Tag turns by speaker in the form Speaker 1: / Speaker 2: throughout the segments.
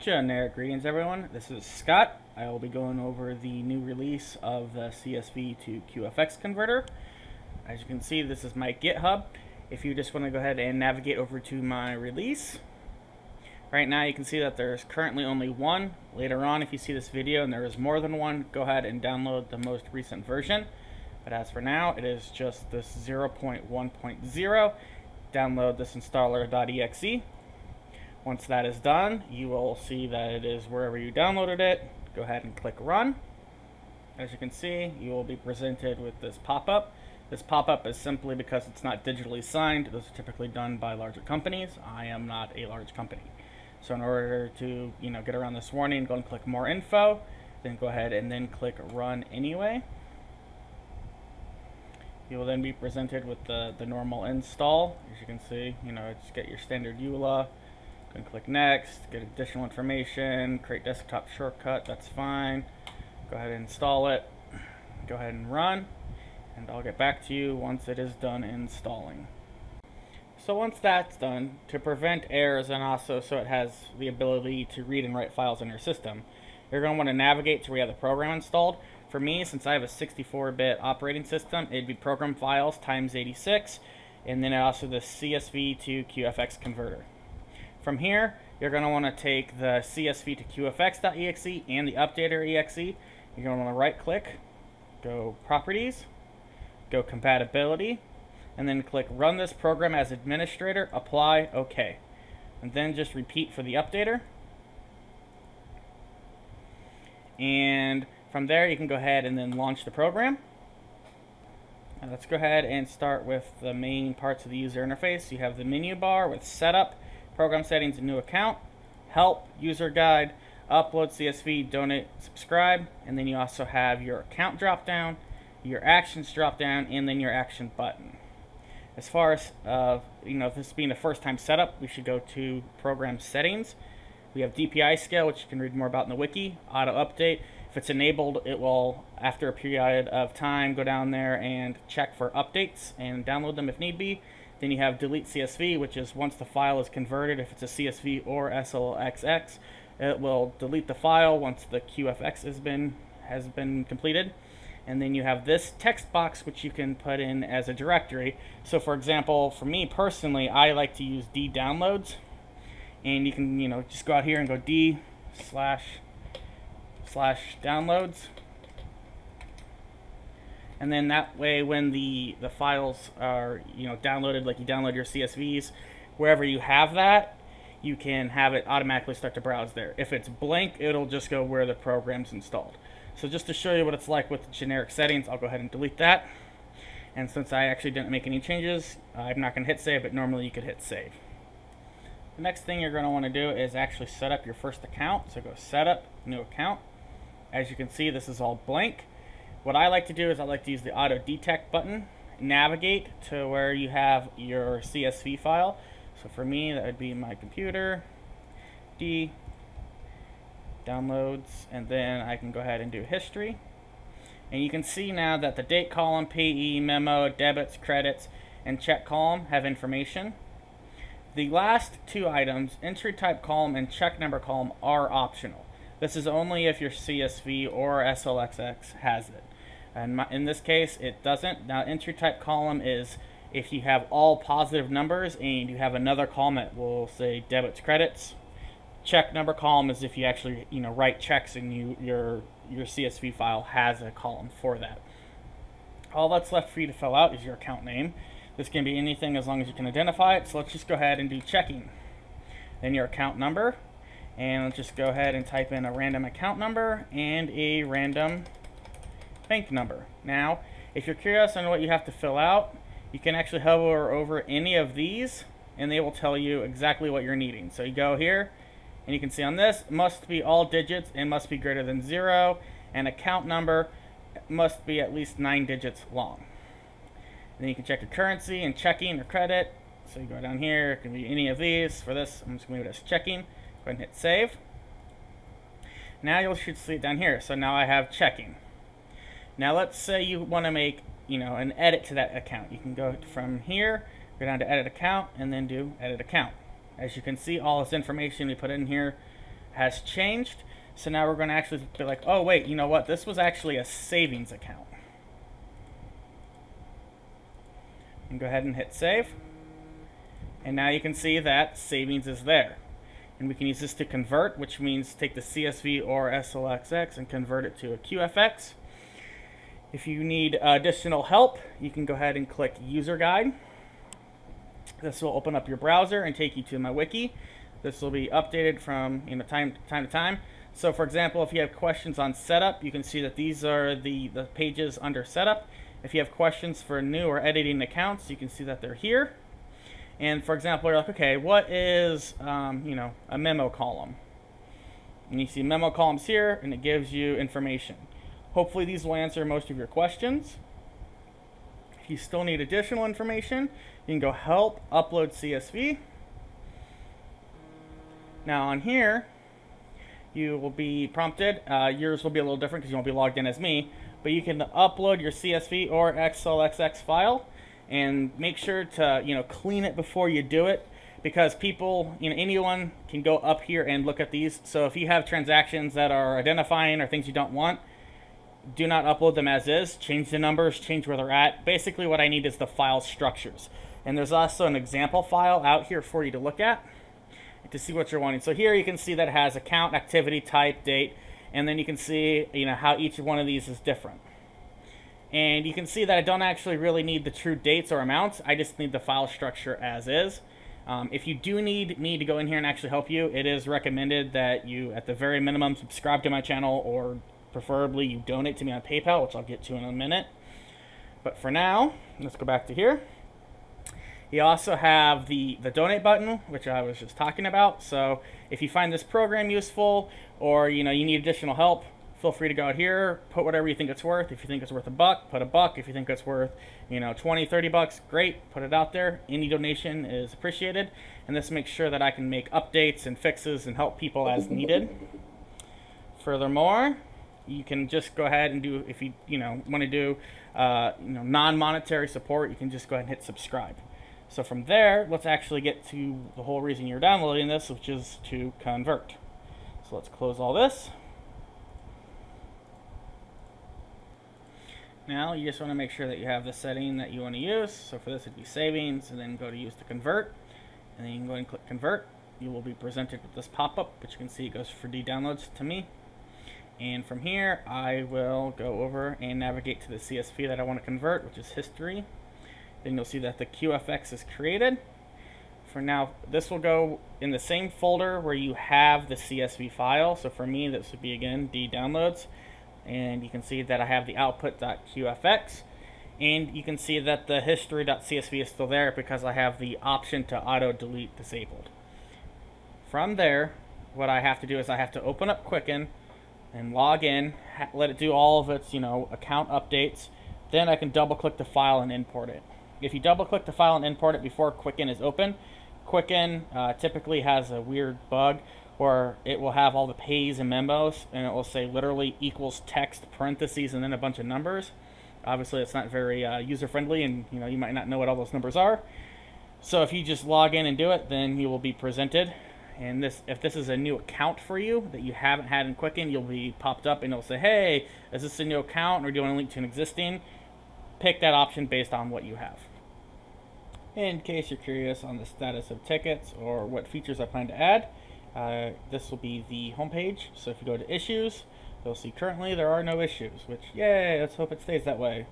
Speaker 1: Generic greetings, everyone. This is Scott. I will be going over the new release of the CSV to QFX Converter. As you can see, this is my GitHub. If you just want to go ahead and navigate over to my release, right now you can see that there's currently only one. Later on, if you see this video and there is more than one, go ahead and download the most recent version. But as for now, it is just this 0.1.0. Download this installer.exe. Once that is done, you will see that it is wherever you downloaded it. Go ahead and click Run. As you can see, you will be presented with this pop-up. This pop-up is simply because it's not digitally signed. Those are typically done by larger companies. I am not a large company. So in order to get around this warning, go and click More Info. Then go ahead and then click Run Anyway. You will then be presented with the normal install. As you can see, just get your standard EULA. And click Next, get additional information, create desktop shortcut, that's fine. Go ahead and install it. Go ahead and run, and I'll get back to you once it is done installing. So once that's done, to prevent errors and also so it has the ability to read and write files in your system, you're going to want to navigate to where you have the program installed. For me, since I have a 64-bit operating system, it'd be program files times 86, and then also the CSV to QFX converter. From here, you're going to want to take the CSV to QFX.exe and the updater.exe. You're going to want to right-click, go Properties, go Compatibility, and then click Run this program as administrator, Apply, OK. And then just repeat for the updater. And from there, you can go ahead and then launch the program. Now let's go ahead and start with the main parts of the user interface. You have the menu bar with Setup, Program Settings, a new account, Help, User Guide, Upload CSV, Donate, Subscribe, and then you also have your account drop-down, your Actions drop-down, and then your Action button. As far as, this being the first time setup, we should go to Program Settings. We have DPI Scale, which you can read more about in the Wiki, Auto Update. If it's enabled, it will, after a period of time, go down there and check for updates and download them if need be. Then you have Delete CSV, which is once the file is converted, if it's a CSV or SLXX, it will delete the file once the QFX has been completed. And then you have this text box, which you can put in as a directory. So for example, for me personally, I like to use D downloads. And you can, just go out here and go D//downloads. And then that way, when the files are downloaded, like you download your CSVs, wherever you have that, you can have it automatically start to browse there. If it's blank, it'll just go where the program's installed. So just to show you what it's like with the generic settings, I'll go ahead and delete that. And since I actually didn't make any changes, I'm not going to hit save, but normally you could hit save. The next thing you're going to want to do is actually set up your first account. So go Setup, New Account. As you can see, this is all blank. What I like to do is I like to use the Auto Detect button, navigate to where you have your CSV file. So for me, that would be my computer, D, Downloads, and then I can go ahead and do History. And you can see now that the Date column, PE, Memo, Debits, Credits, and Check column have information. The last two items, Entry Type column and Check Number column, are optional. This is only if your CSV or SLXX has it. And in this case, it doesn't. Now, Entry Type column is if you have all positive numbers and you have another column that will say Debits, Credits. Check Number column is if you actually write checks and your CSV file has a column for that. All that's left for you to fill out is your account name. This can be anything as long as you can identify it. So let's just go ahead and do checking. Then your account number. And let's just go ahead and type in a random account number and a random bank number. Now, if you're curious on what you have to fill out, you can actually hover over any of these and they will tell you exactly what you're needing. So you go here and you can see on this, must be all digits and must be greater than 0, and account number must be at least 9 digits long. And then you can check your currency and checking or credit. So you go down here, it can be any of these. For this, I'm just going to leave it as checking. Go ahead and hit save. Now you should see it down here. So now I have checking. Now let's say you want to make an edit to that account. You can go from here, go down to edit account, and then do edit account. As you can see, all this information we put in here has changed. So now we're going to actually be like, oh wait, you know what? This was actually a savings account. And go ahead and hit save. And now you can see that savings is there. And we can use this to convert, which means take the CSV or SLXX and convert it to a QFX. If you need additional help, you can go ahead and click User Guide. This will open up your browser and take you to my wiki. This will be updated from time to time. So for example, if you have questions on setup, you can see that these are the pages under setup. If you have questions for new or editing accounts, you can see that they're here. And for example, you're like, okay, what is a memo column? And you see memo columns here, and it gives you information. Hopefully these will answer most of your questions. If you still need additional information, you can go Help, Upload CSV. Now on here, you will be prompted. Yours will be a little different because you won't be logged in as me, but you can upload your CSV or XLXX file. And make sure to clean it before you do it, because people, anyone can go up here and look at these. So if you have transactions that are identifying or things you don't want, do not upload them as is. Change the numbers, change where they're at. Basically what I need is the file structures. And there's also an example file out here for you to look at to see what you're wanting. So here you can see that it has account, activity, type, date, and then you can see how each one of these is different. And you can see that I don't actually really need the true dates or amounts. I just need the file structure as is. If you do need me to go in here and actually help you, it is recommended that you, at the very minimum, subscribe to my channel, or preferably you donate to me on PayPal, which I'll get to in a minute. But for now, let's go back to here. You also have the donate button, which I was just talking about. So if you find this program useful, or you need additional help, feel free to go out here, put whatever you think it's worth. If you think it's worth $1, put $1. If you think it's worth, 20, 30 bucks, great, put it out there. Any donation is appreciated, and this makes sure that I can make updates and fixes and help people as needed. Furthermore, you can just go ahead and do, if you want to do non-monetary support, you can just go ahead and hit subscribe. So from there, let's actually get to the whole reason you're downloading this, which is to convert. So let's close all this. Now you just want to make sure that you have the setting that you want to use. So for this it'd be savings, and then go to use to convert, and then you can go ahead and click convert. You will be presented with this pop-up, which you can see it goes for downloads to me. And from here I will go over and navigate to the CSV that I want to convert, which is history. Then you'll see that the QFX is created. For now, this will go in the same folder where you have the CSV file. So for me, this would be again downloads. And you can see that I have the output.qfx, and you can see that the history.csv is still there because I have the option to auto delete disabled. From there, what I have to do is I have to open up Quicken and log in, let it do all of its account updates. Then I can double click the file and import it. If you double click the file and import it before Quicken is open, Quicken typically has a weird bug where it will have all the pays and memos, and it will say literally equals text parentheses and then a bunch of numbers. Obviously it's not very user-friendly, and you might not know what all those numbers are. So if you just log in and do it, then you will be presented. And if this is a new account for you that you haven't had in Quicken, you'll be popped up and it'll say, hey, is this a new account, or do you want to link to an existing? Pick that option based on what you have. In case you're curious on the status of tickets or what features I plan to add, this will be the home page. So if you go to issues, you'll see currently there are no issues, which, yay, let's hope it stays that way.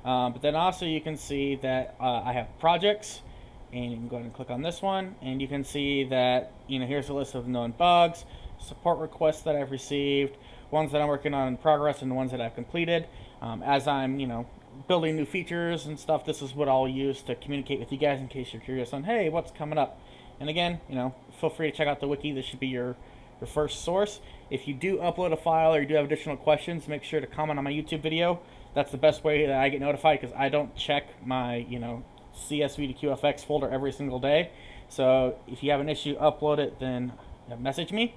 Speaker 1: But then also you can see that I have projects, and you can go ahead and click on this one, and you can see that here's a list of known bugs, support requests that I've received, ones that I'm working on in progress, and the ones that I've completed. As I'm building new features and stuff, this is what I'll use to communicate with you guys in case you're curious on, hey, what's coming up. And again, feel free to check out the wiki. This should be your first source. If you do upload a file or you do have additional questions, make sure to comment on my YouTube video. That's the best way that I get notified, because I don't check my CSV to QFX folder every single day. So if you have an issue, upload it, then message me.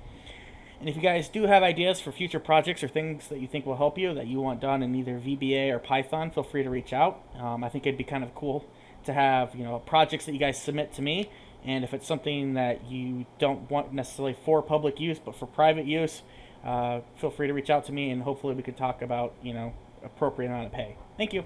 Speaker 1: And if you guys do have ideas for future projects or things that you think will help you, that you want done in either VBA or Python, feel free to reach out. I think it'd be kind of cool to have projects that you guys submit to me, And if it's something that you don't want necessarily for public use, but for private use, feel free to reach out to me, and hopefully we could talk about, appropriate amount of pay. Thank you.